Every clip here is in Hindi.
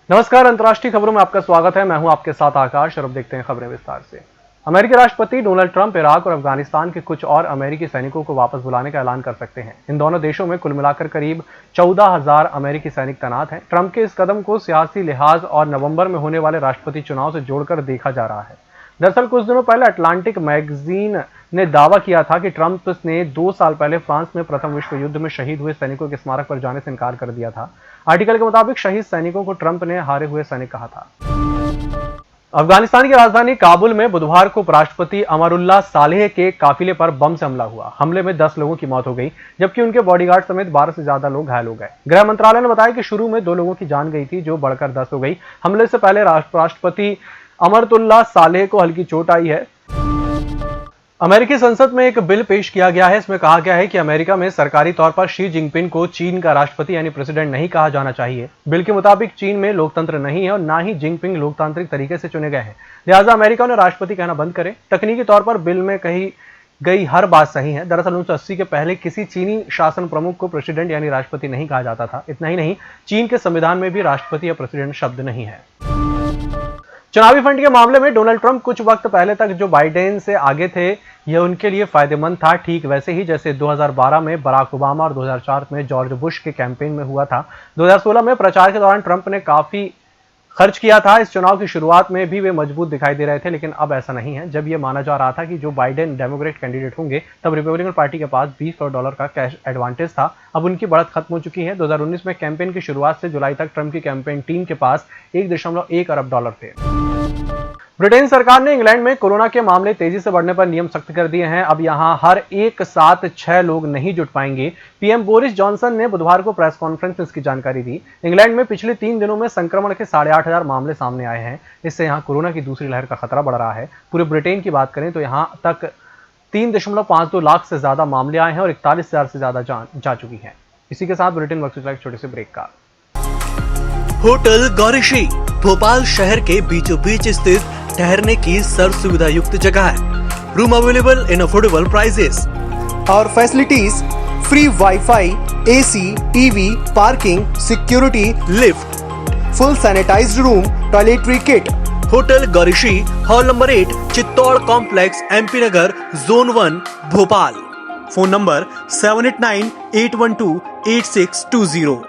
नमस्कार, अंतर्राष्ट्रीय खबरों में आपका स्वागत है। मैं हूं आपके साथ आकाश और अब देखते हैं खबरें विस्तार से। अमेरिकी राष्ट्रपति डोनाल्ड ट्रंप इराक और अफगानिस्तान के कुछ और अमेरिकी सैनिकों को वापस बुलाने का ऐलान कर सकते हैं। इन दोनों देशों में कुल मिलाकर करीब 14,000 अमेरिकी सैनिक तैनात हैं। ट्रंप के इस कदम को सियासी लिहाज और नवंबर में होने वाले राष्ट्रपति चुनाव से जोड़कर देखा जा रहा है। दरअसल कुछ दिनों पहले अटलांटिक मैगजीन ने दावा किया था कि ट्रंप ने 2 साल पहले फ्रांस में प्रथम विश्व युद्ध में शहीद हुए सैनिकों के स्मारक पर जाने से इनकार कर दिया था। आर्टिकल के मुताबिक शहीद सैनिकों को ट्रंप ने हारे हुए सैनिक कहा था। अफगानिस्तान की राजधानी काबुल में बुधवार को उपराष्ट्रपति अमरुल्लाह सालेह के काफिले पर बम से हमला हुआ। हमले में 10 लोगों की मौत हो गई, जबकि उनके बॉडीगार्ड समेत 12 से ज्यादा लोग घायल हो गए। गृह मंत्रालय ने बताया कि शुरू में 2 लोगों की जान गई थी, जो बढ़कर 10 हो गई। हमले से पहले राष्ट्रपति अमरुल्लाह सालेह को हल्की चोट आई है। अमेरिकी संसद में एक बिल पेश किया गया है। इसमें कहा गया है कि अमेरिका में सरकारी तौर पर शी जिनपिंग को चीन का राष्ट्रपति यानी प्रेसिडेंट नहीं कहा जाना चाहिए। बिल के मुताबिक चीन में लोकतंत्र नहीं है और ना ही जिनपिंग लोकतांत्रिक तरीके से चुने गए हैं, लिहाजा अमेरिका उन्हें राष्ट्रपति कहना बंद करे। तकनीकी तौर पर बिल में कही गई हर बात सही है। दरअसल 1980 के पहले किसी चीनी शासन प्रमुख को प्रेसिडेंट यानी राष्ट्रपति नहीं कहा जाता था। इतना ही नहीं, चीन के संविधान में भी राष्ट्रपति या प्रेसिडेंट शब्द नहीं है। चुनावी फंड के मामले में डोनाल्ड ट्रंप कुछ वक्त पहले तक जो बाइडेन से आगे थे, यह उनके लिए फायदेमंद था, ठीक वैसे ही जैसे 2012 में बराक ओबामा और 2004 में जॉर्ज बुश के कैंपेन में हुआ था। 2016 में प्रचार के दौरान ट्रंप ने काफी खर्च किया था। इस चुनाव की शुरुआत में भी वे मजबूत दिखाई दे रहे थे, लेकिन अब ऐसा नहीं है। जब यह माना जा रहा था कि जो बाइडेन डेमोक्रेट कैंडिडेट होंगे, तब रिपब्लिकन पार्टी के पास $20 करोड़ का कैश एडवांटेज था। अब उनकी बढ़त खत्म हो चुकी है। 2019 में कैंपेन की शुरुआत से जुलाई तक ट्रंप की कैंपेन टीम के पास $1.1 अरब थे। ब्रिटेन सरकार ने इंग्लैंड में कोरोना के मामले तेजी से बढ़ने पर नियम सख्त कर दिए हैं। अब यहां हर एक साथ 6 लोग नहीं जुट पाएंगे। पीएम बोरिस जॉनसन ने बुधवार को प्रेस कॉन्फ्रेंस में इसकी जानकारी दी। इंग्लैंड में पिछले 3 दिनों में संक्रमण के 8,500 मामले सामने आए हैं। इससे यहां कोरोना की दूसरी लहर का खतरा बढ़ रहा है। पूरे ब्रिटेन की बात करें तो यहां तक 3.52 लाख से ज्यादा मामले आए हैं और 41,000 से ज्यादा जान जा चुकी है। इसी के साथ ब्रिटेन वक्त एक छोटे से ब्रेक का। होटल गौरीशी भोपाल शहर के बीचों बीच स्थित ठहरने की सर्व सुविधा युक्त जगह है। Room available in affordable prices और facilities free WiFi, AC, TV, parking, security, lift, full sanitised room, toiletry kit. Hotel Gaurishi, hall number 8, Chittor complex, MP Nagar, zone 1, Bhopal. Phone number 7898128620।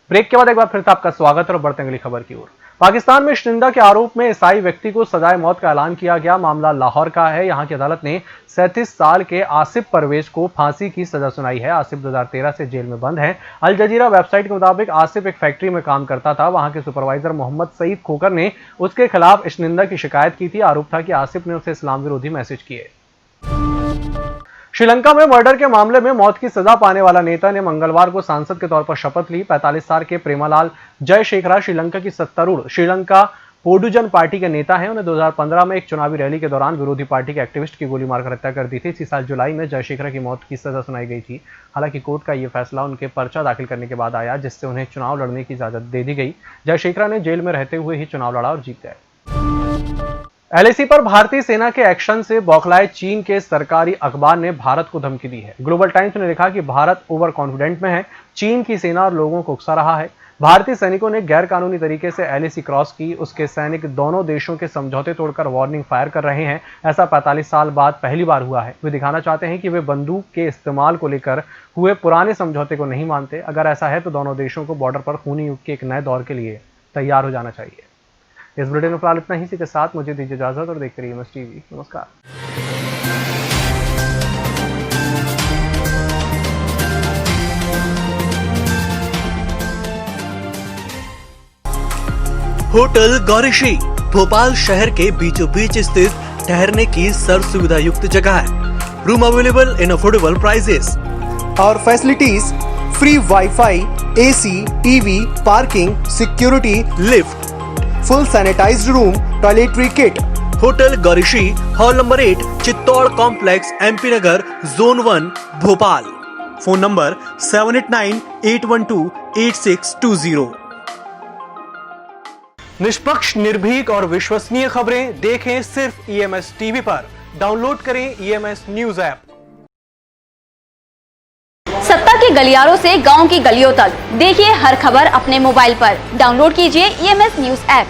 Break के बाद एक बार फिर से आपका स्वागत है और बढ़ते हैं अगली खबर की ओर। पाकिस्तान में शर्मिंदा के आरोप में ईसाई व्यक्ति को सजाए मौत का ऐलान किया गया। मामला लाहौर का है। यहां की अदालत ने 37 साल के आसिफ परवेज को फांसी की सजा सुनाई है। आसिफ 2013 से जेल में बंद है। अल जजीरा वेबसाइट के मुताबिक आसिफ एक फैक्ट्री में काम करता था। वहां के सुपरवाइजर मोहम्मद सईद खोकर ने उसके खिलाफ शर्मिंदा की शिकायत की थी। आरोप था कि आसिफ ने उसे इस्लाम विरोधी मैसेज किए। श्रीलंका में मर्डर के मामले में मौत की सजा पाने वाला नेता ने मंगलवार को सांसद के तौर पर शपथ ली। 45 साल के प्रेमालाल जयशेखरा श्रीलंका की सत्तारूढ़ श्रीलंका पोडुजन पार्टी के नेता हैं। उन्हें 2015 में एक चुनावी रैली के दौरान विरोधी पार्टी के एक्टिविस्ट की गोली मारकर हत्या कर दी थी। इसी साल जुलाई में जयशेखरा की मौत की सजा सुनाई गई थी। हालांकि कोर्ट का यह फैसला उनके पर्चा दाखिल करने के बाद आया, जिससे उन्हें चुनाव लड़ने की इजाजत दे दी गई। जयशेखरा ने जेल में रहते हुए ही चुनाव लड़ा और जीत गए। एलएसी पर भारतीय सेना के एक्शन से बौखलाए चीन के सरकारी अखबार ने भारत को धमकी दी है। ग्लोबल टाइम्स ने लिखा कि भारत ओवर कॉन्फिडेंट में है। चीन की सेना और लोगों को उकसा रहा है। भारतीय सैनिकों ने गैर कानूनी तरीके से एलएसी क्रॉस की। उसके सैनिक दोनों देशों के समझौते तोड़कर वार्निंग फायर कर रहे हैं। ऐसा 45 साल बाद पहली बार हुआ है। वे दिखाना चाहते हैं कि वे बंदूक के इस्तेमाल को लेकर हुए पुराने समझौते को नहीं मानते। अगर ऐसा है तो दोनों देशों को बॉर्डर पर खूनी युद्ध के एक नए दौर के लिए तैयार हो जाना चाहिए। इस बुलेटिन में फिलहाल इतना ही। इसी के साथ मुझे दीजिए इजाजत और देखते रहिए एमएस टीवी। नमस्कार। होटल गौरीशी भोपाल शहर के बीचों बीच स्थित ठहरने की सर्व सुविधा युक्त जगह है। Room available in affordable prices और facilities free WiFi, AC, TV, parking, security, lift, full sanitised room, toiletry kit. Hotel Gaurishi, hall number 8, Chittor complex, MP Nagar, zone 1, Bhopal. Phone number 7898128620। निष्पक्ष, निर्भीक और विश्वसनीय खबरें देखें सिर्फ ईएमएस टीवी पर। डाउनलोड करें ईएमएस न्यूज ऐप। सत्ता के गलियारों से गांव की गलियों तक देखिए हर खबर अपने मोबाइल पर। डाउनलोड कीजिए EMS न्यूज ऐप।